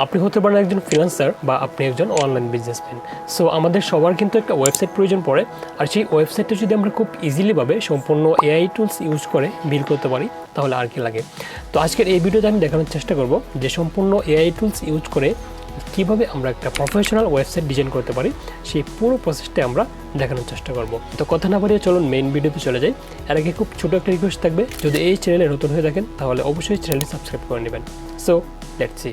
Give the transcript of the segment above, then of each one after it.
আপনি হতে পারেন একজন ফ্রিল্যান্সার বা আপনি একজন অনলাইন বিজনেসম্যান। সো আমাদের সবার কিন্তু একটা ওয়েবসাইট প্রয়োজন পড়ে, আর সেই ওয়েবসাইটটা যদি আমরা খুব ইজিলিভাবে সম্পূর্ণ এআই টুলস ইউজ করে বিল্ড করতে পারি তাহলে আর কি লাগে। তো আজকের এই ভিডিওতে আমি দেখানোর চেষ্টা করব যে সম্পূর্ণ এআই টুলস ইউজ করে কীভাবে আমরা একটা প্রফেশনাল ওয়েবসাইট ডিজাইন করতে পারি, সেই পুরো প্রসেসটা আমরা দেখানোর চেষ্টা করব। তো কথা না বাড়িয়ে চলুন মেইন ভিডিওতে চলে যাই। এর আগে খুব ছোটো একটা রিকোয়েস্ট থাকবে, যদি এই চ্যানেলে নতুন হয়ে থাকেন তাহলে অবশ্যই চ্যানেলটি সাবস্ক্রাইব করে নেবেন। So let's see.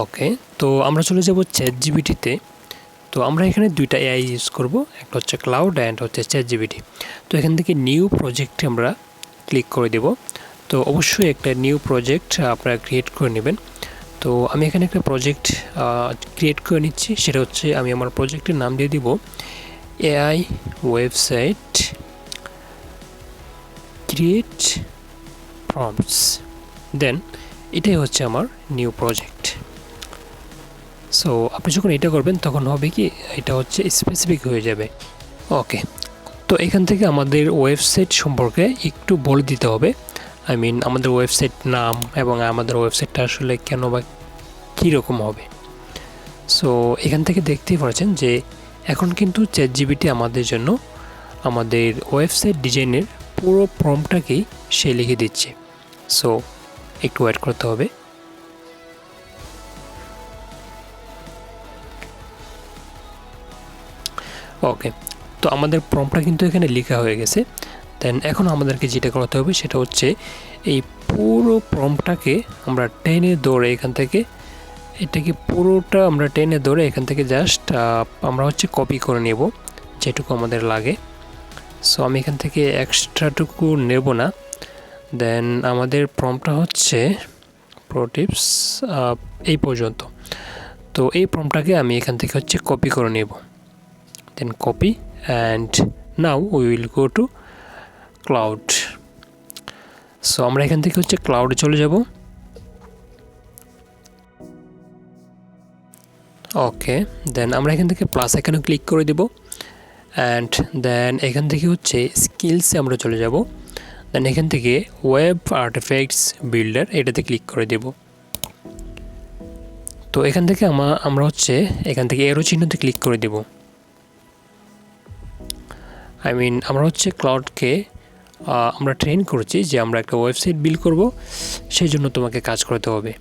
ওকে, তো আমরা চলে যাব চ্যাটজিপিটিতে। তো আমরা এখানে দুইটা এআই ইউজ করব, একটা হচ্ছে ক্লাউড অ্যান্ড হচ্ছে চ্যাটজিপিটি। তো এখান থেকে নিউ প্রজেক্টে আমরা ক্লিক করে দেব। তো অবশ্যই একটা নিউ প্রজেক্ট আপনারা ক্রিয়েট করে নেবেন। তো আমি এখানে একটা প্রজেক্ট ক্রিয়েট করে নিচ্ছি, সেটা হচ্ছে আমি আমার প্রজেক্টের নাম দিয়ে দিব এআই ওয়েবসাইট ক্রিয়েট প্রম্পটস। দেন এটাই হচ্ছে আমার নিউ প্রজেক্ট। সো আপনি যখন এটা করবেন তখন হবে কি, এটা হচ্ছে স্পেসিফিক হয়ে যাবে। ওকে, তো এখান থেকে আমাদের ওয়েবসাইট সম্পর্কে একটু বলে দিতে হবে। আমাদের ওয়েবসাইট নাম এবং আমাদের ওয়েবসাইটটা আসলে কেন বা কীরকম হবে। সো এখান থেকে দেখতেই পাচ্ছেন যে এখন কিন্তু চ্যাটজিপিটি আমাদের জন্য আমাদের ওয়েবসাইট ডিজাইনের পুরো প্রম্পটটাকেই সে লিখে দিচ্ছে। সো একটু ওয়েট করতে হবে। ওকে, তো আমাদের প্রম্পটটা কিন্তু এখানে লেখা হয়ে গেছে। দেন এখন আমাদেরকে যেটা করতে হবে সেটা হচ্ছে এই পুরো প্রম্পটটাকে আমরা টেনে ধরে এখান থেকে, এটাকে পুরোটা আমরা টেনে ধরে এখান থেকে জাস্ট আমরা হচ্ছে কপি করে নেব যেটুকু আমাদের লাগে। সো আমি এখান থেকে এক্সট্রাটুকু নেব না। দেন আমাদের প্রম্পটটা হচ্ছে প্রো টিপস এই পর্যন্ত। তো এই প্রম্পটটাকে আমি এখান থেকে হচ্ছে কপি করে নেব। Then copy and now we will go to cloud. So আমরা এখান থেকে হচ্ছে ক্লাউডে চলে যাব। ওকে, দেন আমরা এখান থেকে প্লাস এখানে ক্লিক করে দেব অ্যান্ড দেন এখান থেকে হচ্ছে স্কিলসে আমরা চলে যাব। দেন এখান থেকে ওয়েব আর্টিফ্যাক্টস বিল্ডার এটাতে ক্লিক করে দেব। তো এখান থেকে আমরা হচ্ছে এখান থেকে এরো চিহ্নতে ক্লিক করে দেব। আমরা হচ্ছে ক্লাউডকে আমরা ট্রেন করছি যে আমরা একটা ওয়েবসাইট বিল্ড করব, সেই জন্য তোমাকে কাজ করতে হবে।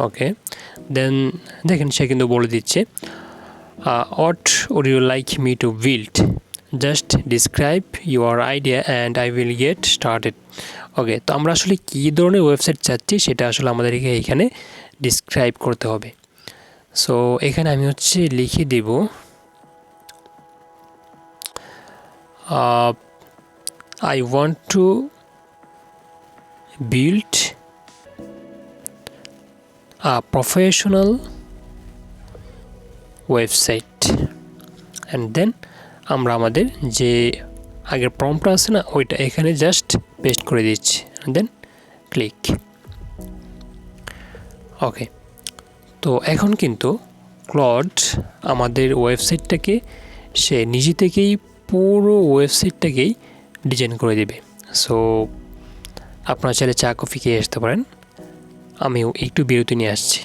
ওকে, দেন দেখেন সে কিন্তু বলে দিচ্ছে what would you like me to build, just describe your idea and I will get started. Okay, তো আমরা আসলে কী ধরনের ওয়েবসাইট চাচ্ছি সেটা আসলে আমাদেরকে এখানে ডিসক্রাইব করতে হবে। সো এখানে আমি হচ্ছে লিখে দেব I want to build a professional website and then আমরা আমাদের যে আগের প্রম্পটটা আছে না ওইটা এখানে জাস্ট পেস্ট করে দিচ্ছি and then ক্লিক। ওকে, তো এখন কিন্তু ক্লাউড আমাদের ওয়েবসাইটটাকে সে নিজে থেকেই পুরো ওয়েবসাইটটাকেই ডিজাইন করে দেবে। সো আপনারা চাইলে চা কফি খেয়ে আসতে পারেন, আমিও একটু বিরতি নিয়ে আসছি।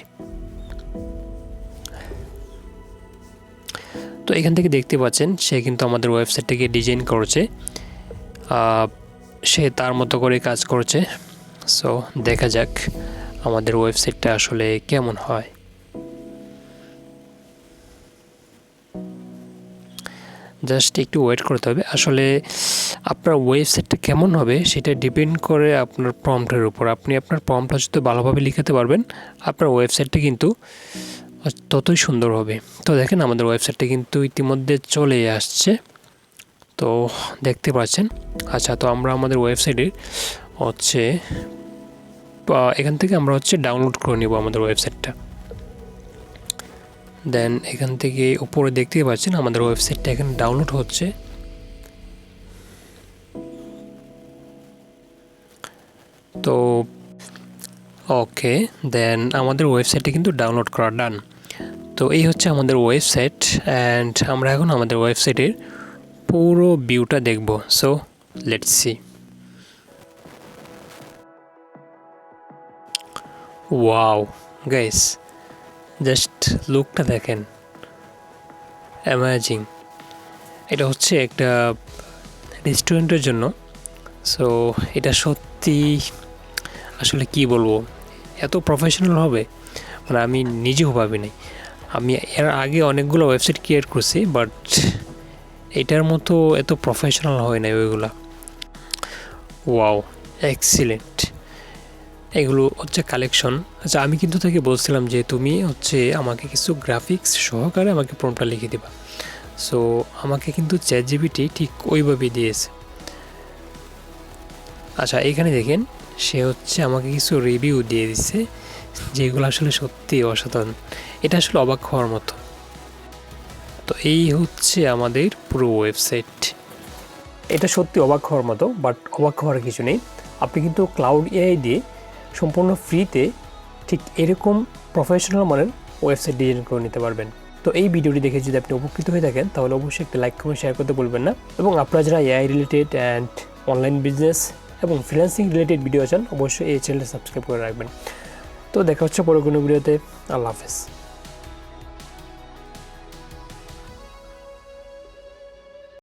তো এখান থেকে দেখতে পাচ্ছেন সে কিন্তু আমাদের ওয়েবসাইটটাকে ডিজাইন করছে, সে তার মতো করে কাজ করছে। সো দেখা যাক আমাদের ওয়েবসাইটটা আসলে কেমন হয়। জাস্ট একটু ওয়েট করতে হবে। আসলে আপনার ওয়েবসাইটটা কেমন হবে সেটা ডিপেন্ড করে আপনার প্রম্পটের উপর। আপনি আপনার প্রম্পটটা যদি ভালোভাবে লিখাতে পারবেন আপনার ওয়েবসাইটটা কিন্তু ততই সুন্দর হবে। তো দেখেন আমাদের ওয়েবসাইটটা কিন্তু ইতিমধ্যে চলে আসছে, তো দেখতে পাচ্ছেন। আচ্ছা, তো আমরা আমাদের ওয়েবসাইটে হচ্ছে এখান থেকে আমরা হচ্ছে ডাউনলোড করে নেব আমাদের ওয়েবসাইটটা। দেন এখান থেকে উপরে দেখতেই পাচ্ছেন আমাদের ওয়েবসাইটটা এখানে ডাউনলোড হচ্ছে। তো ওকে, দেন আমাদের ওয়েবসাইটটা কিন্তু ডাউনলোড করা ডান। তো এই হচ্ছে আমাদের ওয়েবসাইট অ্যান্ড আমরা এখন আমাদের ওয়েবসাইটের পুরো ভিউটা দেখব। So let's see. Wow guys, just লুকটা দেখেন, অ্যামেজিং। এটা হচ্ছে একটা রেস্টুরেন্টের জন্য। সো এটা সত্যি আসলে কি বলবো, এত প্রফেশনাল হবে মানে আমি নিজেও ভাবিনি। আমি এর আগে অনেকগুলো ওয়েবসাইট ক্রিয়েট করছি, বাট এটার মতো এত প্রফেশনাল হয় না ওইগুলা। Wow, excellent. এগুলো হচ্ছে কালেকশন। আচ্ছা, আমি কিন্তু তাকে বলছিলাম যে তুমি হচ্ছে আমাকে কিছু গ্রাফিক্স সহকারে আমাকে প্রম্পটটা লিখে দিবা। সো আমাকে কিন্তু চ্যাটজিপিটি ঠিক ওইভাবেই দিয়েছে। আচ্ছা, এখানে দেখেন সে হচ্ছে আমাকে কিছু রিভিউ দিয়ে দিচ্ছে, যেগুলো আসলে সত্যি অসাধারণ। এটা আসলে অবাক হওয়ার মতো। তো এই হচ্ছে আমাদের পুরো ওয়েবসাইট। এটা সত্যি অবাক হওয়ার মতো, বাট অবাক হওয়ার কিছু নেই। আপনি কিন্তু ক্লাউড এআই দিয়ে সম্পূর্ণ ফ্রিতে ঠিক এরকম প্রফেশনাল মানের ওয়েবসাইট ডিজাইন করে নিতে পারবেন। তো এই ভিডিওটি দেখে যদি আপনি উপকৃত হয়ে থাকেন তাহলে অবশ্যই একটা লাইক কমেন্ট শেয়ার করতে বলবেন না। এবং আপনারা যারা AI related and online business এবং ফ্রিল্যান্সিং রিলেটেড ভিডিও চান অবশ্যই এই চ্যানেলটা সাবস্ক্রাইব করে রাখবেন। তো দেখা হচ্ছে পরে কোনো ভিডিওতে। আল্লাহ হাফেজ।